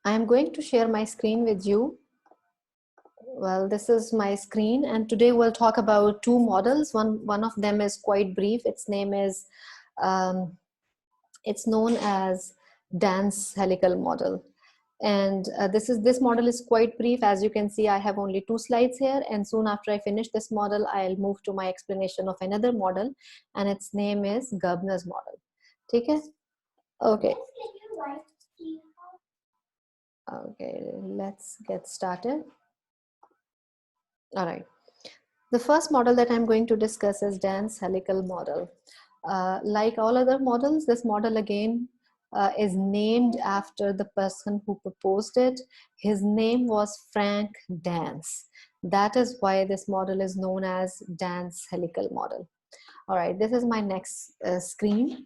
I am going to share my screen with you. Well, this is my screen, and today we'll talk about two models. One of them is quite brief. Its name is, it's known as Dance helical model. And this model is quite brief. As you can see, I have only 2 slides here, and soon after I finish this model, I'll move to my explanation of another model, and its name is Gerbner's model. Okay? Okay. Okay, let's get started. All right. The first model that I'm going to discuss is Dance helical model. Like all other models, this model again is named after the person who proposed it. His name was Frank Dance. That is why this model is known as Dance helical model. All right, this is my next screen.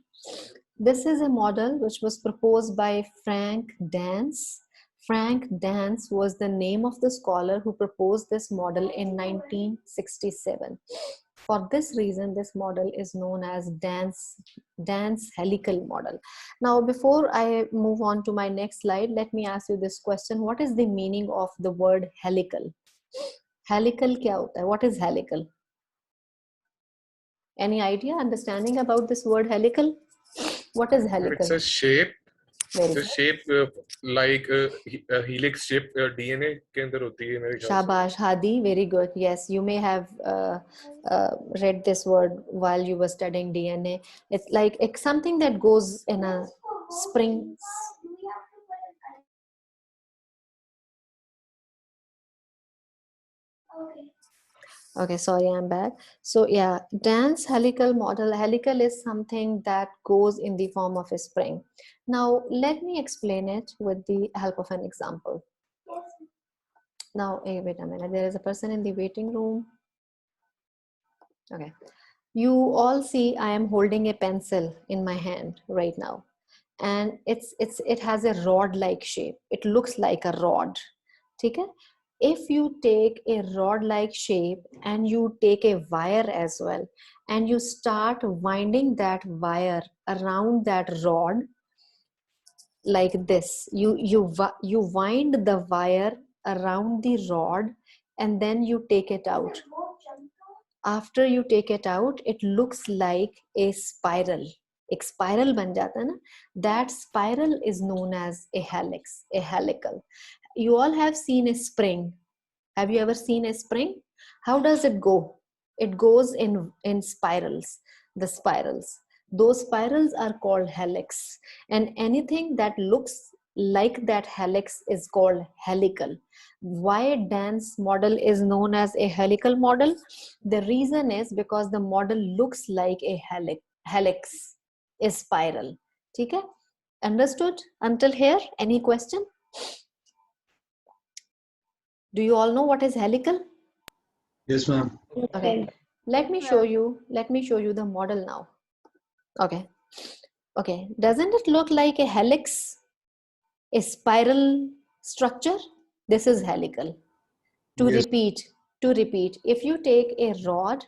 This is a model which was proposed by Frank Dance. Frank Dance was the name of the scholar who proposed this model in 1967. For this reason, this model is known as Dance helical model. Now, before I move on to my next slide, let me ask you this question. What is the meaning of the word helical? Helical क्या होता है? What is helical? Any idea, understanding about this word helical? What is helical? It's a shape. Very It's a good. shape like a helix shape DNA के अंदर होती है मेरे ख्याल से. Shabash, Hadi, very good. Yes, you may have read this word while you were studying DNA. It's like it's something that goes in a spring. Okay, sorry, I'm back. So yeah, Dance helical model. Helical is something that goes in the form of a spring. Now, let me explain it with the help of an example. Now, hey, wait a minute. There is a person in the waiting room. Okay. You all see I am holding a pencil in my hand right now. And it has a rod-like shape. It looks like a rod. Okay? If you take a rod-like shape and you take a wire as well, and you start winding that wire around that rod like this, you wind the wire around the rod and then you take it out. After you take it out, it looks like a spiral. एक spiral बन जाता है ना? That spiral is known as a helix, a helical. You all have seen a spring. Have you ever seen a spring? How does it go? It goes in spirals, the spirals. Those spirals are called helix. And anything that looks like that helix is called helical. Why Dance model is known as a helical model? The reason is because the model looks like a helix, a spiral. Okay? Understood until here? Any question? Do you all know what is helical? Yes, ma'am. Okay. Let me show you the model now. Okay. Okay. Doesn't it look like a helix? A spiral structure? This is helical. To Yes. repeat, if you take a rod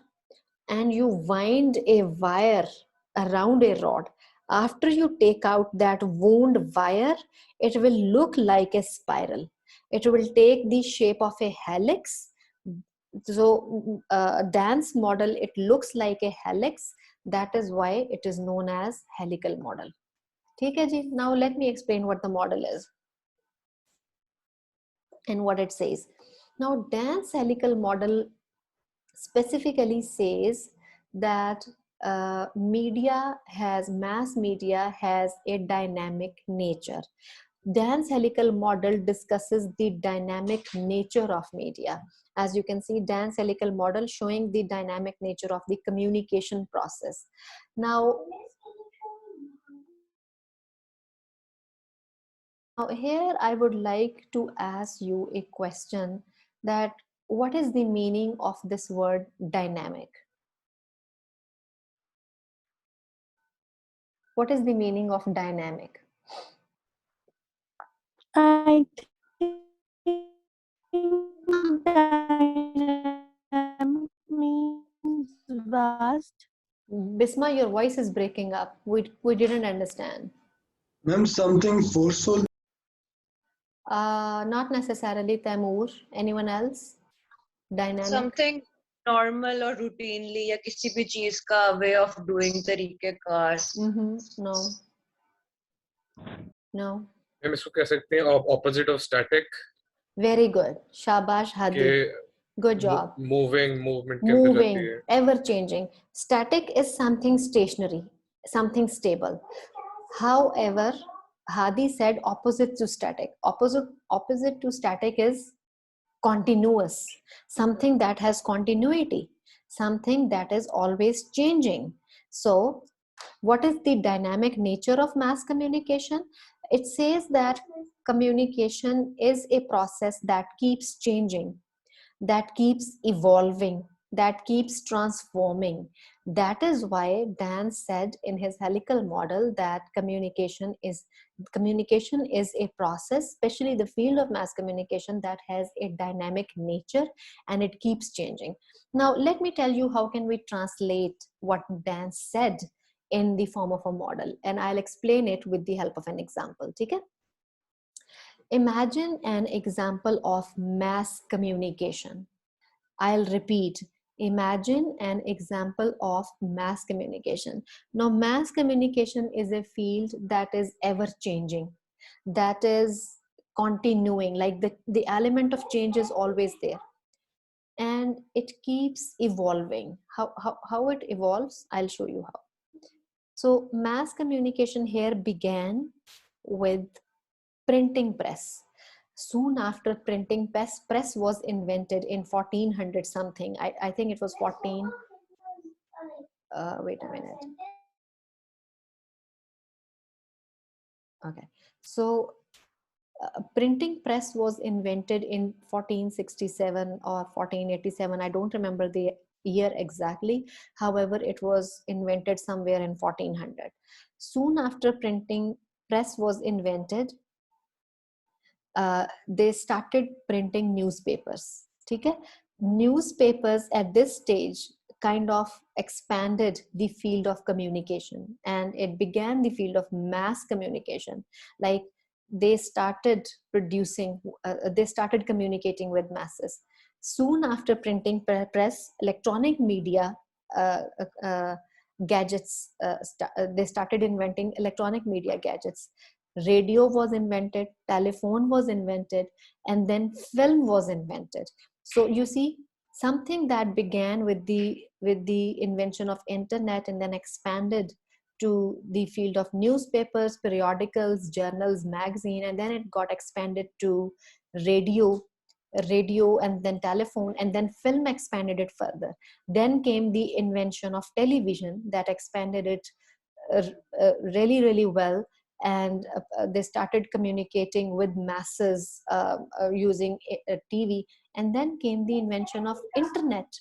and you wind a wire around a rod, after you take out that wound wire, it will look like a spiral. It will take the shape of a helix. So Dance model, it looks like a helix. That is why it is known as helical model. ठीक है जी. Now let me explain what the model is and what it says. Now, Dance helical model specifically says that mass media has a dynamic nature. Dance helical model discusses the dynamic nature of media. As you can see, Dance helical model showing the dynamic nature of the communication process. Now here I would like to ask you a question, that what is the meaning of this word dynamic? What is the meaning of dynamic? I think dynamic means vast. Bisma, your voice is breaking up. We didn't understand. Ma'am, something forceful. Not necessarily Taimur. Anyone else? Dynamic? Something normal or routinely या किसी भी चीज का way of doing तरीकेकार. No. No. हम इसको कह सकते हैं opposite of static Very good. Shabash के Hadi. Good job. movement के अंदर जाती Moving, है. ever changing. Static is something stationary, something stable. However, Hadi said opposite to static. Opposite to static is continuous, something that has continuity, something that is always changing. So, what is the dynamic nature of mass communication? It says that communication is a process that keeps changing, that keeps evolving, that keeps transforming. That is why Dan said in his helical model that communication is a process, especially the field of mass communication, that has a dynamic nature and it keeps changing. Now let me tell you how can we translate what Dan said in the form of a model, and I'll explain it with the help of an example. Okay? Imagine an example of mass communication. I'll repeat. Imagine an example of mass communication. Now, mass communication is a field that is ever changing, that is continuing, like the element of change is always there. And it keeps evolving. How it evolves, I'll show you how. So, mass communication here began with printing press. Soon after printing press was invented in 1400 something. I think it was 14. Wait a minute. Okay. So printing press was invented in 1467 or 1487. I don't remember the year exactly. However, it was invented somewhere in 1400. Soon after printing press was invented, they started printing newspapers. Okay? Newspapers at this stage kind of expanded the field of communication, and it began the field of mass communication. Like they started communicating with masses. Soon after printing press, electronic media gadgets, they started inventing electronic media gadgets. Radio was invented, telephone was invented, and then film was invented. So you see, something that began with the invention of internet and then expanded to the field of newspapers, periodicals, journals, magazine, and then it got expanded to radio, and then telephone, and then film expanded it further. Then came the invention of television that expanded it really, really well, and they started communicating with masses using TV. And then came the invention of internet,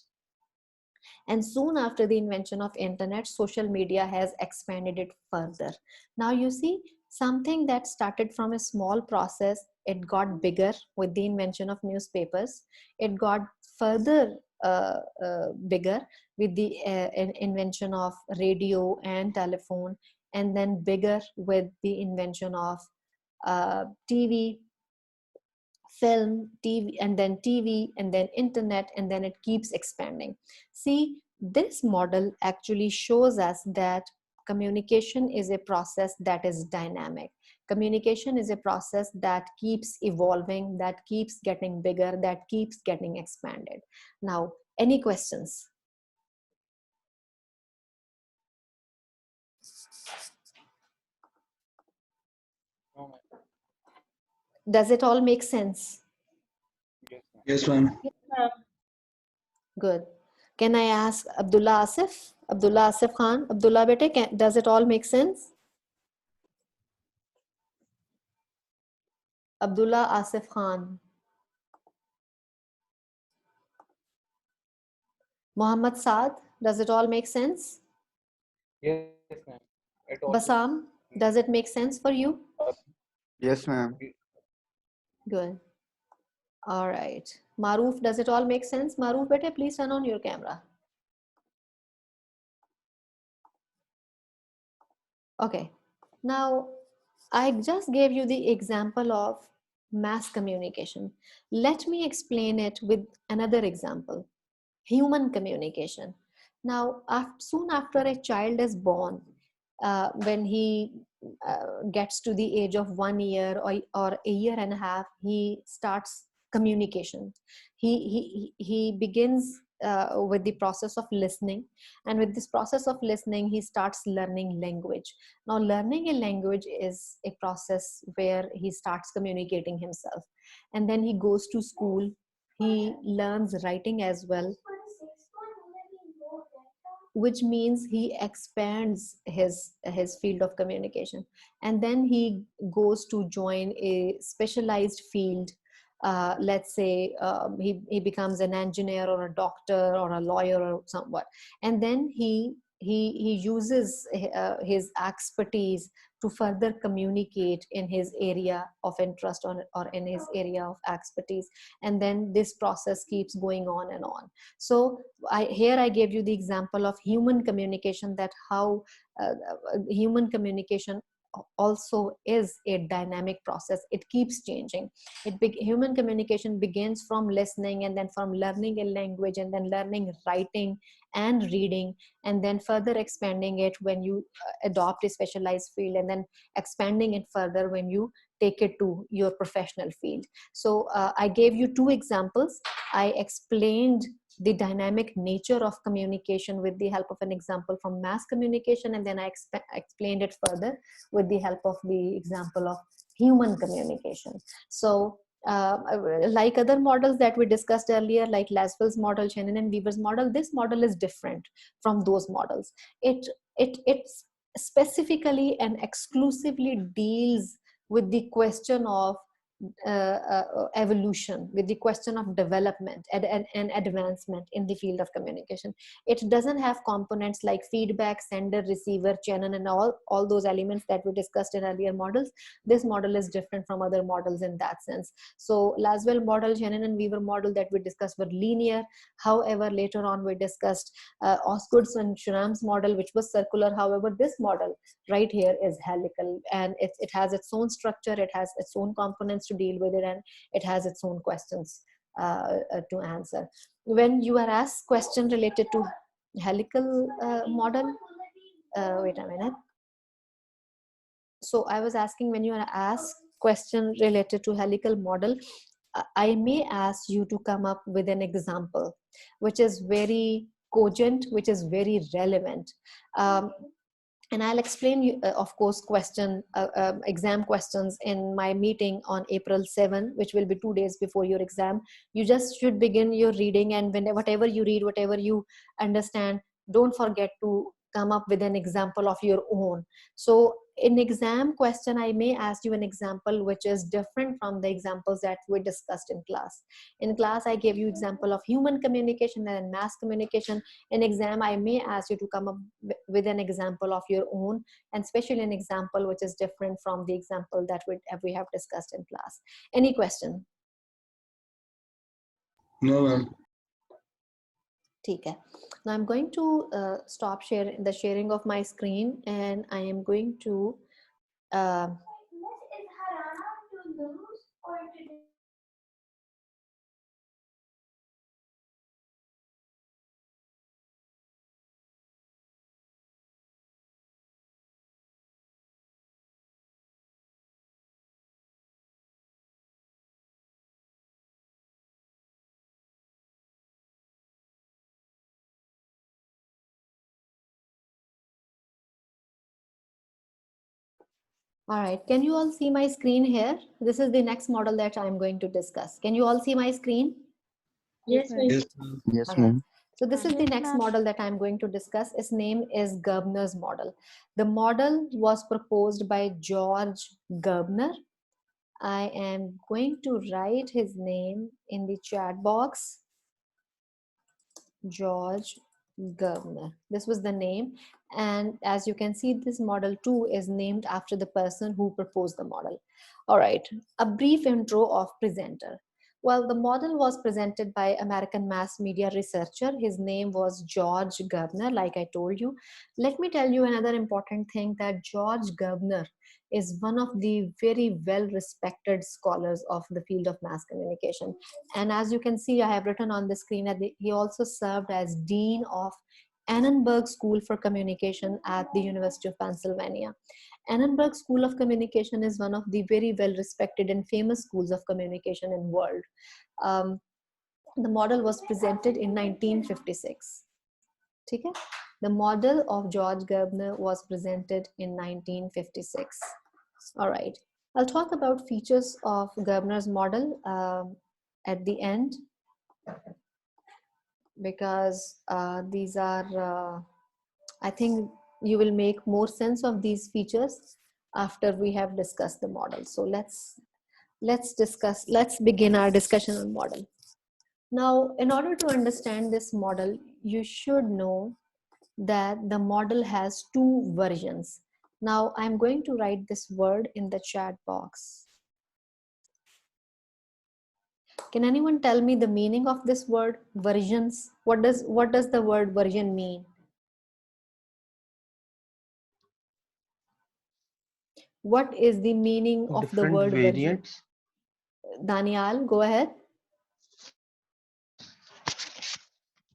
and soon after the invention of internet, social media has expanded it further. Now you see, something that started from a small process, it got bigger with the invention of newspapers. It got further bigger with the invention of radio and telephone, and then bigger with the invention of TV, film, TV, and then internet, and then it keeps expanding. See, this model actually shows us that communication is a process that is dynamic. Communication is a process that keeps evolving, that keeps getting bigger, that keeps getting expanded. Now, any questions? Does it all make sense? Yes, ma'am. Good. Can I ask Abdullah Asif? Abdullah Asif Khan? Abdullah bete, does it all make sense? Abdullah Asif Khan. Muhammad Saad, does it all make sense? Yes, ma'am. Basam, does it make sense for you? Yes, ma'am. Good. All right. Maruf, does it all make sense? Maruf bete, please turn on your camera. Okay. Now, I just gave you the example of mass communication. Let me explain it with another example. Human communication. Now, soon after a child is born, when he gets to the age of 1 year or a year and a half, he starts communication. He begins with the process of listening, and with this process of listening, he starts learning language. Now, learning a language is a process where he starts communicating himself, and then he goes to school. He learns writing as well, which means he expands his field of communication, and then he goes to join a specialized field. Let's say he becomes an engineer or a doctor or a lawyer or somewhat, and then he uses his expertise to further communicate in his area of interest, or in his area of expertise, and then this process keeps going on and on. So here I gave you the example of human communication, that how human communication also is a dynamic process. It keeps changing. Human communication begins from listening, and then from learning a language, and then learning writing and reading, and then further expanding it when you adopt a specialized field, and then expanding it further when you take it to your professional field. So I gave you two examples. I explained the dynamic nature of communication with the help of an example from mass communication, and then I explained it further with the help of the example of human communication. So like other models that we discussed earlier, like Lasswell's model, Shannon and Weaver's model, this model is different from those models. It specifically and exclusively deals with the question of evolution, with the question of development and advancement in the field of communication. It doesn't have components like feedback, sender, receiver, channel, and all those elements that we discussed in earlier models. This model is different from other models in that sense. So Lasswell model, Shannon and Weaver model that we discussed were linear. However, later on we discussed Osgood's and Schramm's model, which was circular. However, this model right here is helical, and it has its own structure, it has its own components to deal with it, and it has its own questions to answer. When you are asked question related to helical model, wait a minute. So I was asking, when you are asked question related to helical model, I may ask you to come up with an example which is very cogent, which is very relevant. And I'll explain you, of course, exam questions in my meeting on April 7, which will be 2 days before your exam. You just should begin your reading, and whatever you read, whatever you understand, don't forget to come up with an example of your own. So in exam question, I may ask you an example which is different from the examples that we discussed in class. In class, I gave you example of human communication and mass communication. In exam, I may ask you to come up with an example of your own, and especially an example which is different from the example that we have discussed in class. Any question? No, ma'am. Okay. Now I'm going to stop the sharing of my screen, and I am going to all right. Can you all see my screen here? This is the next model that I'm going to discuss. Can you all see my screen? Yes, ma'am. Yes, ma'am. Yes, Okay. ma'am. So this is the Yes, next ma'am. model that I'm going to discuss. Its name is Gerbner's model. The model was proposed by George Gerbner. I am going to write his name in the chat box. George Gerbner. This was the name. And as you can see, this model too is named after the person who proposed the model. All right, a brief intro of presenter. Well, the model was presented by American mass media researcher. His name was George Gerbner, like I told you. Let me tell you another important thing, that George Gerbner is one of the very well respected scholars of the field of mass communication. And as you can see, I have written on the screen that he also served as Dean of Annenberg School for Communication at the University of Pennsylvania. Annenberg School of Communication is one of the very well respected and famous schools of communication in the world. The model was presented in 1956. Okay? The model of George Gerbner was presented in 1956. All right. I'll talk about features of Gerbner's model at the end, because these are, I think you will make more sense of these features after we have discussed the model. So let's begin our discussion on model. Now, in order to understand this model, you should know that the model has two versions. Now, I'm going to write this word in the chat box. Can anyone tell me the meaning of this word, versions? What does the word version mean? What is the meaning of the Different word variants. version? Daniel, go ahead.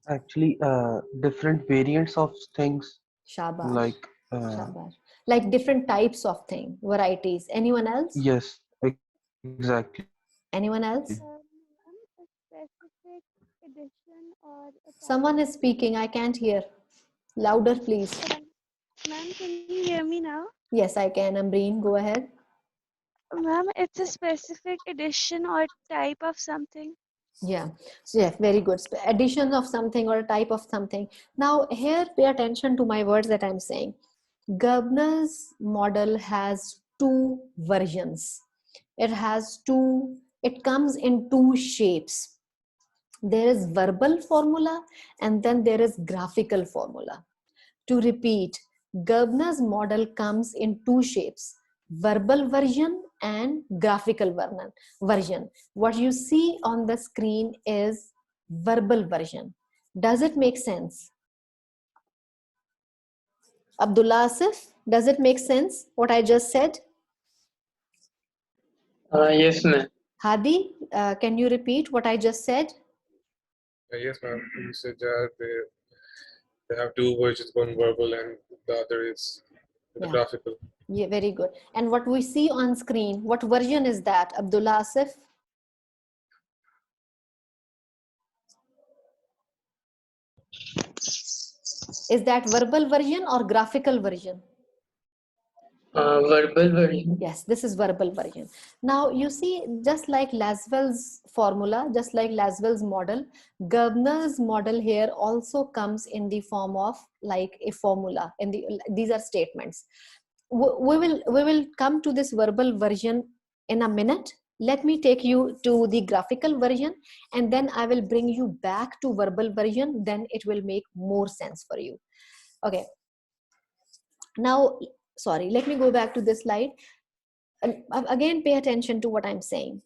Actually, different variants of things Shabash. like Shabash. Like different types of thing, varieties. Anyone else? yes, exactly. Anyone else? A specific edition or a Someone type is speaking. I can't hear. Louder, please. of. Ma'am, can you hear me now? Yes, I can. Ambreen, go ahead. Ma'am, it's a specific edition or type of something. Yeah. So yeah, very good. Addition of something or a type of something. Now here, pay attention to my words that I'm saying. Gerbner's model has two versions. It comes in two shapes. There is verbal formula and then there is graphical formula. To repeat, Gerbner's model comes in two shapes, verbal version and graphical version. What you see on the screen is verbal version. Does it make sense? Abdullah Asif, does it make sense what I just said? Yes, ma'am. Hadi, can you repeat what I just said? Yes, ma'am. You said that they have two versions, one verbal and the other is the Yeah. graphical. Yeah, very good. And what we see on screen, what version is that, Abdullah Asif? Is that verbal version or graphical version? Verbal version. Yes, this is verbal version. Now you see, just like Laswell's formula, just like Laswell's model, Gerbner's model here also comes in the form of like a formula. These are statements. We will come to this verbal version in a minute. Let me take you to the graphical version and then I will bring you back to verbal version. Then it will make more sense for you. Okay. Now, sorry, let me go back to this slide. And again, pay attention to what I'm saying.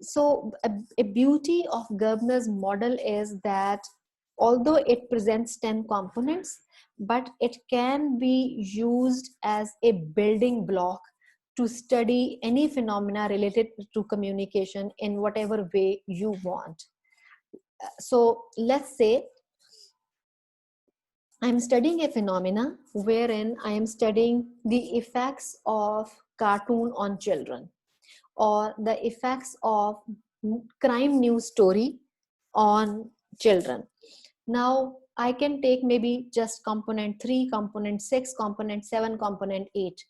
So a beauty of Gerbner's model is that although it presents 10 components, but it can be used as a building block to study any phenomena related to communication in whatever way you want. So let's say I'm studying a phenomena wherein I am studying the effects of cartoon on children, or the effects of crime news story on children. Now I can take maybe just component 3, component 6, component 7, component 8.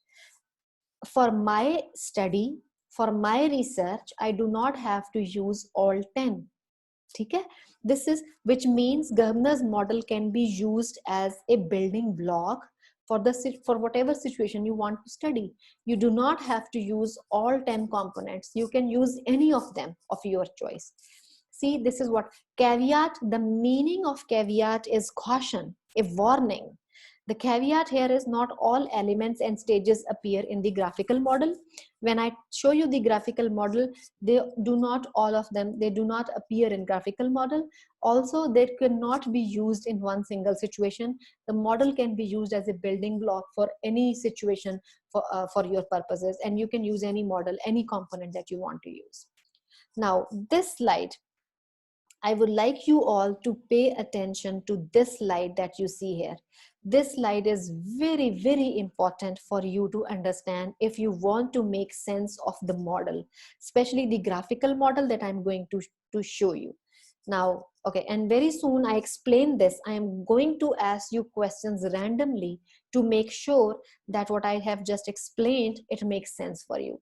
For my study, for my research, I do not have to use all 10. Okay? This is, which means Gerbner's model can be used as a building block for whatever situation you want to study. You do not have to use all 10 components. You can use any of them of your choice. See, this is what caveat, the meaning of caveat is caution, a warning. The caveat here is not all elements and stages appear in the graphical model. When I show you the graphical model, they do not, all of them, they do not appear in graphical model. Also, they cannot be used in one single situation. The model can be used as a building block for any situation for your purposes, and you can use any model, any component that you want to use. Now, this slide, I would like you all to pay attention to this slide that you see here. This slide is very, very important for you to understand if you want to make sense of the model, especially the graphical model that I'm going to show you. Now, okay, and very soon I explain this, I am going to ask you questions randomly to make sure that what I have just explained, it makes sense for you.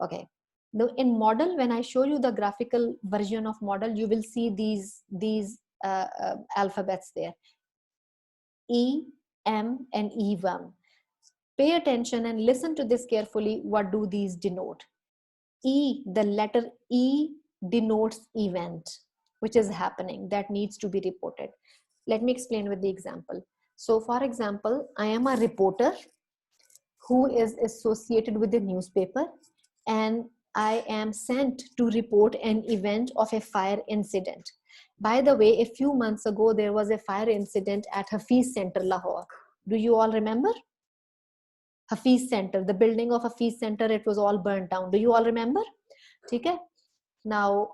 Okay. Now in model, when I show you the graphical version of model, you will see these alphabets there. E, M, and E1. Pay attention and listen to this carefully. What do these denote? E, the letter E denotes event, which is happening, that needs to be reported. Let me explain with the example. So for example, I am a reporter who is associated with the newspaper, and I am sent to report an event of a fire incident. By the way, a few months ago, there was a fire incident at Hafiz Center, Lahore. Do you all remember? Hafiz Center, the building of Hafiz Center, it was all burnt down. Do you all remember? Okay. Now,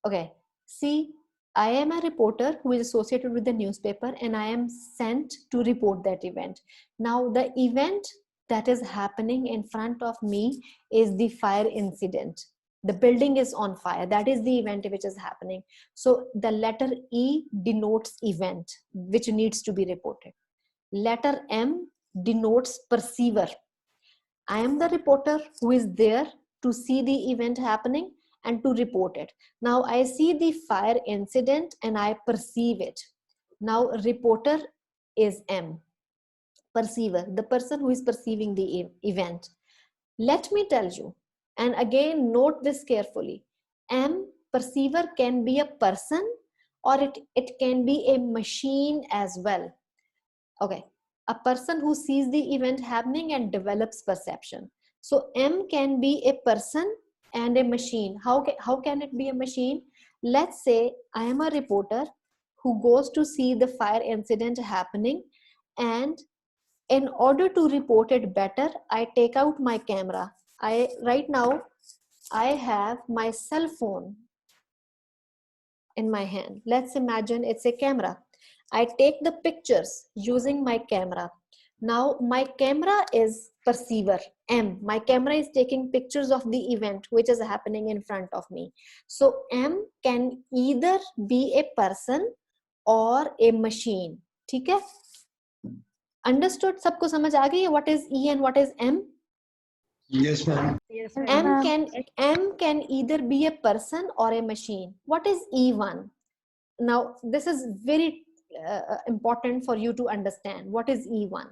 okay, see, I am a reporter who is associated with the newspaper, and I am sent to report that event. Now, the event that is happening in front of me is the fire incident. The building is on fire. That is the event which is happening. So the letter E denotes event, which needs to be reported. Letter M denotes perceiver. I am the reporter who is there to see the event happening and to report it. Now I see the fire incident and I perceive it. Now reporter is M. Perceiver, the person who is perceiving the event. Let me tell you, and again note this carefully, M, perceiver, can be a person or it can be a machine as well. Okay, a person who sees the event happening and develops perception. So M can be a person and a machine. How can it be a machine? Let's say I am a reporter who goes to see the fire incident happening, and in order to report it better, I take out my camera. Right now, I have my cell phone in my hand. Let's imagine it's a camera. I take the pictures using my camera. Now my camera is perceiver, M. My camera is taking pictures of the event which is happening in front of me. So M can either be a person or a machine. ठीक है? Understood? सबको समझ आ गई है what is E and what is M? Yes, ma'am. M can either be a person or a machine. What is E1? Now this is very important for you to understand. What is E1?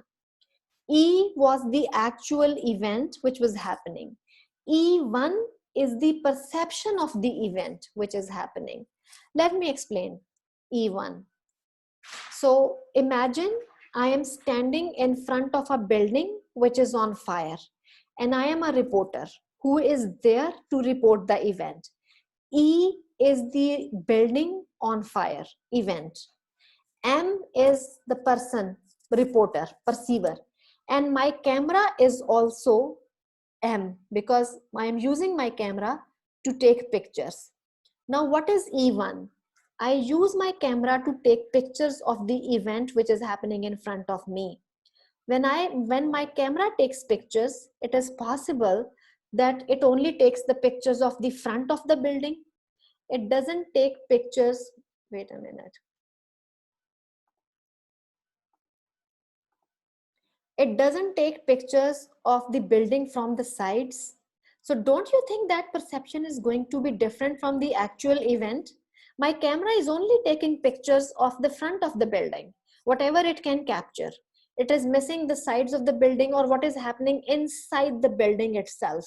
E was the actual event which was happening. E1 is the perception of the event which is happening. Let me explain E1. So imagine I am standing in front of a building which is on fire, and I am a reporter who is there to report the event. E is the building on fire event. M is the person, reporter, perceiver. And my camera is also M because I am using my camera to take pictures. Now what is E1? I use my camera to take pictures of the event which is happening in front of me. When my camera takes pictures, it is possible that it only takes the pictures of the front of the building. It doesn't take pictures, wait a minute. It doesn't take pictures of the building from the sides. So don't you think that perception is going to be different from the actual event? My camera is only taking pictures of the front of the building, whatever it can capture. It is missing the sides of the building or what is happening inside the building itself.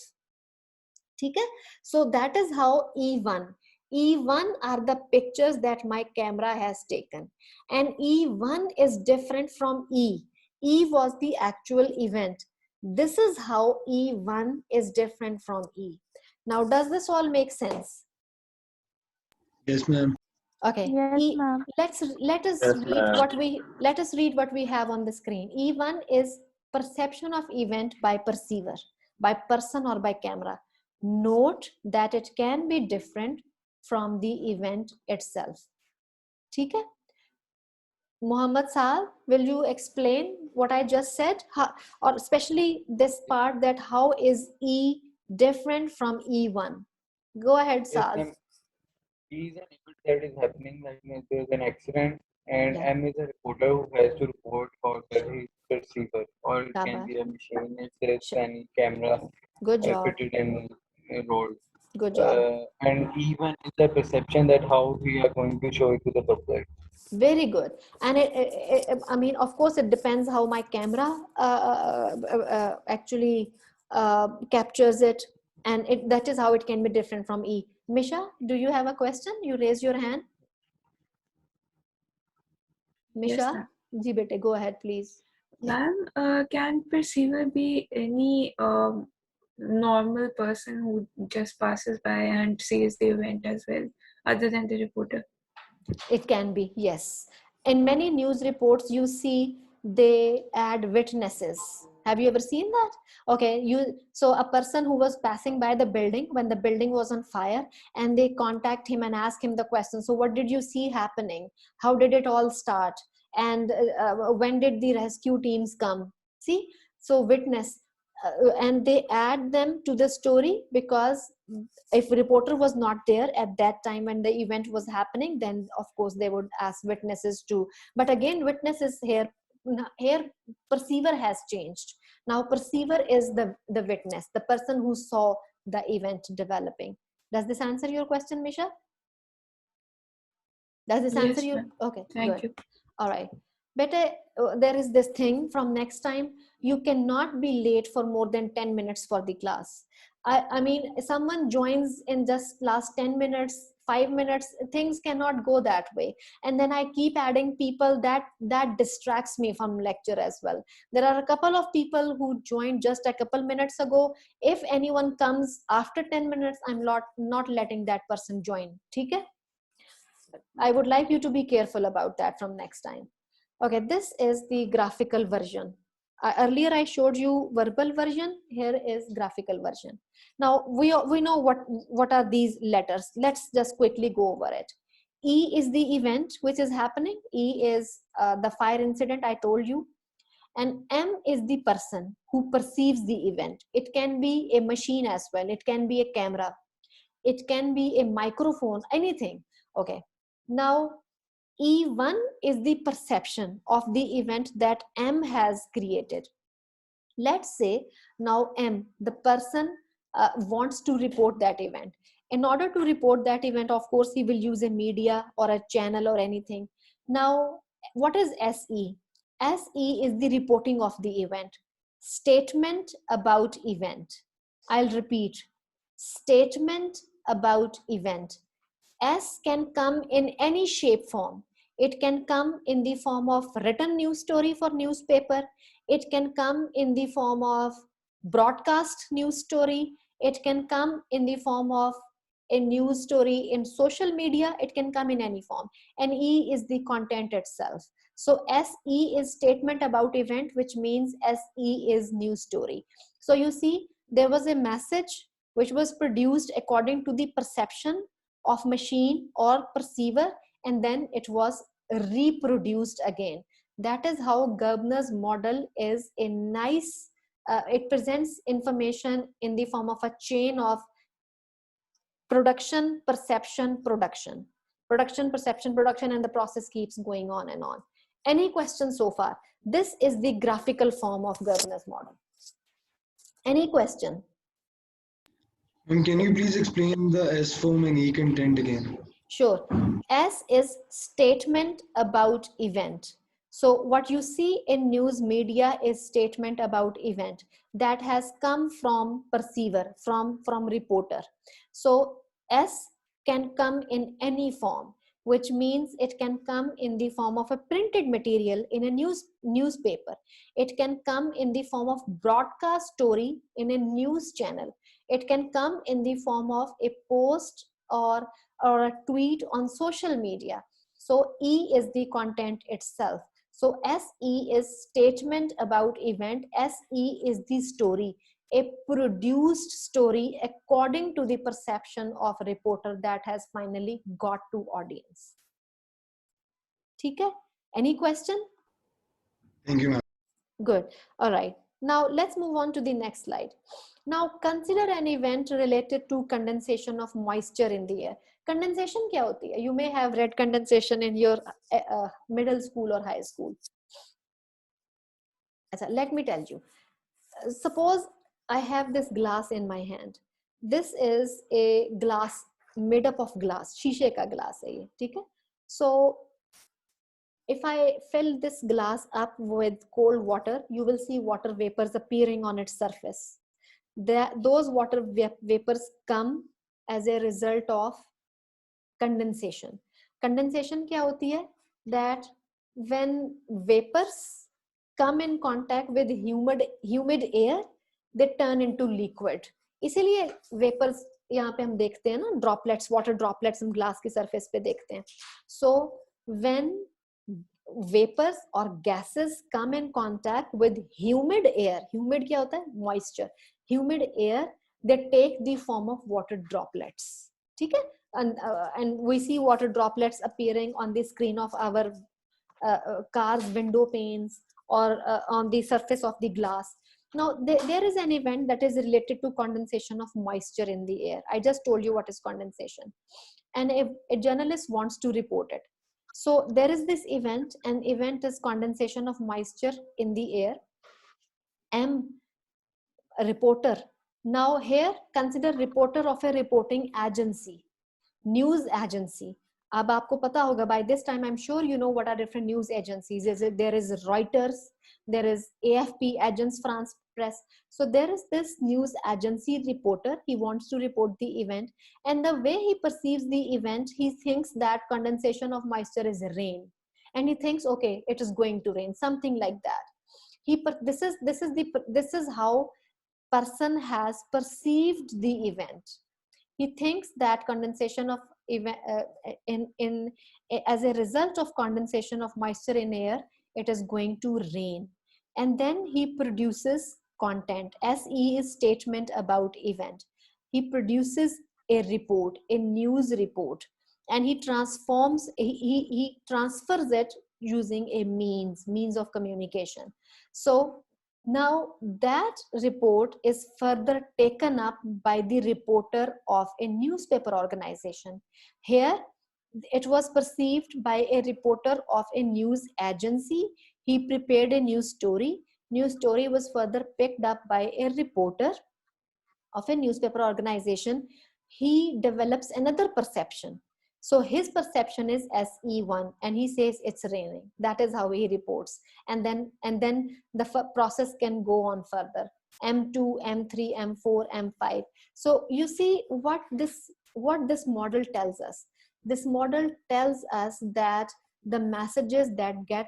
Okay? So that is how E1. E1 are the pictures that my camera has taken. And E1 is different from E. E was the actual event. This is how E1 is different from E. Now, does this all make sense? Yes, ma'am. Okay. Yes, ma'am. Let us Yes, read ma'am. what we have on the screen. E1 is perception of event by perceiver, by person or by camera. Note that it can be different from the event itself. ठीक है? Muhammad Sal, will you explain what I just said? Or especially this part, that how is E different from E1? Go ahead, Yes, Sal. ma'am. E is an event that is happening, that means there is an accident, and Yeah. M is a reporter who has to report or that he is perceiver, or it can Shabash. be a machine, it says Sure. any camera Good job. fitted in a road. Good job. And E1 is the perception that how we are going to show it to the public. Very good. And I mean, of course, it depends how my camera actually captures it, and that is how it can be different from E. Misha, do you have a question? You raise your hand. Misha, ma'am. ji bete, go ahead, please. Ma'am, can perceiver be any normal person who just passes by and sees the event as well, other than the reporter? It can be, yes. In many news reports, you see they add witnesses. Have you ever seen that? Okay, so a person who was passing by the building when the building was on fire, and they contact him and ask him the question. So what did you see happening? How did it all start? And when did the rescue teams come? See, so witness. And they add them to the story, because if reporter was not there at that time when the event was happening, then of course they would ask witnesses too. But again, witnesses here perceiver has changed. Now perceiver is the witness, the person who saw the event developing. Does this answer your question, Misha? Does this answer Yes, your ma'am. okay? Thank Good. you. All right. Better, there is this thing from next time, you cannot be late for more than 10 minutes for the class. I mean, someone joins in just last 10 minutes, 5 minutes, things cannot go that way. And then I keep adding people, that distracts me from lecture as well. There are a couple of people who joined just a couple minutes ago. If anyone comes after 10 minutes, I'm not letting that person join. Okay? I would like you to be careful about that from next time. Okay, this is the graphical version. Earlier I showed you verbal version. Here is graphical version. Now we know what are these letters. Let's just quickly go over it. E is the event which is happening. E is the fire incident I told you. And M is the person who perceives the event. It can be a machine as well. It can be a camera. It can be a microphone, anything. Okay. Now, E1 is the perception of the event that M has created. Let's say now M, the person wants to report that event. In order to report that event, of course, he will use a media or a channel or anything. Now, what is SE? SE is the reporting of the event. Statement about event. I'll repeat. Statement about event. S can come in any shape form. It can come in the form of written news story for newspaper. It can come in the form of broadcast news story. It can come in the form of a news story in social media. It can come in any form. And E is the content itself. So SE is statement about event, which means SE is news story. So you see, there was a message which was produced according to the perception of machine or perceiver, and then it was reproduced again. That is how Gerbner's model is a nice, it presents information in the form of a chain of production, perception, production. Production, perception, production, and the process keeps going on and on. Any questions so far? This is the graphical form of Gerbner's model. Any question? And can you please explain the S form and E content again? Sure. S is statement about event. So what you see in news media is statement about event that has come from perceiver, from reporter. So S can come in any form. which means it can come in the form of a printed material in a newspaper. It can come in the form of broadcast story in a news channel. It can come in the form of a post or a tweet on social media. So E is the content itself. So SE is statement about event. SE is the story, a produced story according to the perception of a reporter that has finally got to audience. ठीक है? Any question? Thank you, ma'am. Good. All right. Now let's move on to the next slide. Now consider an event related to condensation of moisture in the air. Condensation क्या होती है? You may have read condensation in your middle school or high school. Let me tell you. Suppose I have this glass in my hand. This is a glass made up of glass. शीशे का glass है ये, ठीक है? So if I fill this glass up with cold water, you will see water vapors appearing on its surface. Those water vapors come as a result of condensation. Condensation क्या होती है? That when vapors come in contact with humid air, they turn into liquid. इसीलिए vapors यहाँ पे हम देखते हैं ना, droplets, water droplets हम glass की surface पे देखते हैं. So when vapors or gases come in contact with humid air, humid क्या होता है? Moisture. Humid air, they take the form of water droplets. ठीक है? And we see water droplets appearing on the screen of our car's window panes or on the surface of the glass. Now, there is an event that is related to condensation of moisture in the air. I just told you what is condensation. And if a journalist wants to report it. So there is this event, and event is condensation of moisture in the air. M, a reporter. Now here, consider reporter of a reporting agency, news agency. अब आपको पता होगा, by this time I'm sure you know what are different news agencies. There is Reuters, there is AFP, Agence France Presse. So there is this news agency reporter. He wants to report the event, and the way he perceives the event, he thinks that condensation of moisture is rain, and he thinks, okay, it is going to rain, something like that. This is how person has perceived the event. He thinks that condensation of as a result of condensation of moisture in air, it is going to rain, and then he produces content. SE is statement about event. He produces a report, a news report, and he transfers it using a means of communication. So now that report is further taken up by the reporter of a newspaper organization. Here, it was perceived by a reporter of a news agency. He prepared a news story. News story was further picked up by a reporter of a newspaper organization. He develops another perception. So his perception is SE1, and he says it's raining. That is how he reports. And then the process can go on further. M2, M3, M4, M5. So you see what this model tells us. This model tells us that the messages that get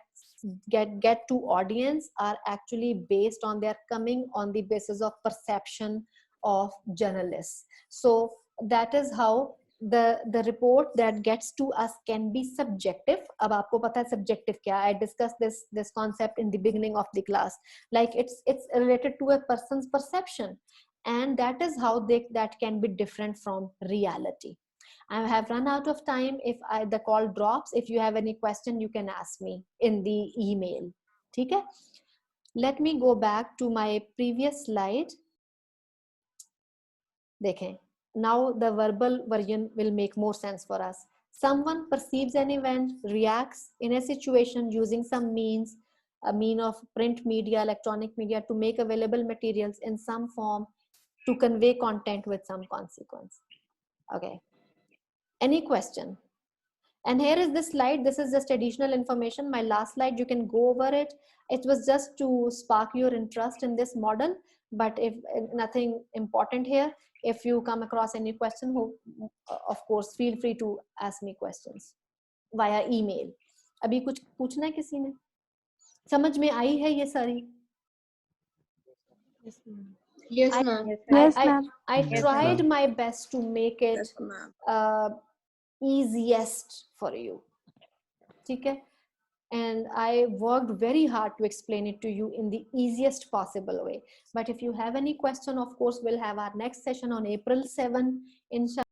to audience are actually based on their coming on the basis of perception of journalists. So that is how the report that gets to us can be subjective. अब आपको पता है subjective क्या? I discussed this concept in the beginning of the class. Like it's related to a person's perception, and that is how that can be different from reality. I have run out of time. If the call drops, if you have any question, you can ask me in the email. ठीक है? Let me go back to my previous slide. देखें. Now the verbal version will make more sense for us. Someone perceives an event, reacts in a situation using some means, a mean of print media, electronic media, to make available materials in some form to convey content with some consequence. Okay. Any question? And here is this slide. This is just additional information. My last slide, you can go over it. It was just to spark your interest in this model, but if nothing important here, if you come across any question, of course, feel free to ask me questions. via email. अभी कुछ पूछना है किसी ने? समझ में आई है ये सारी? Yes, I- ma'am. Yes, I ma'am. Yes, tried ma'am. my best to make it Yes, ma'am. easiest for you. ठीक है? And I worked very hard to explain it to you in the easiest possible way. But if you have any question, of course, we'll have our next session on April 7, inshallah.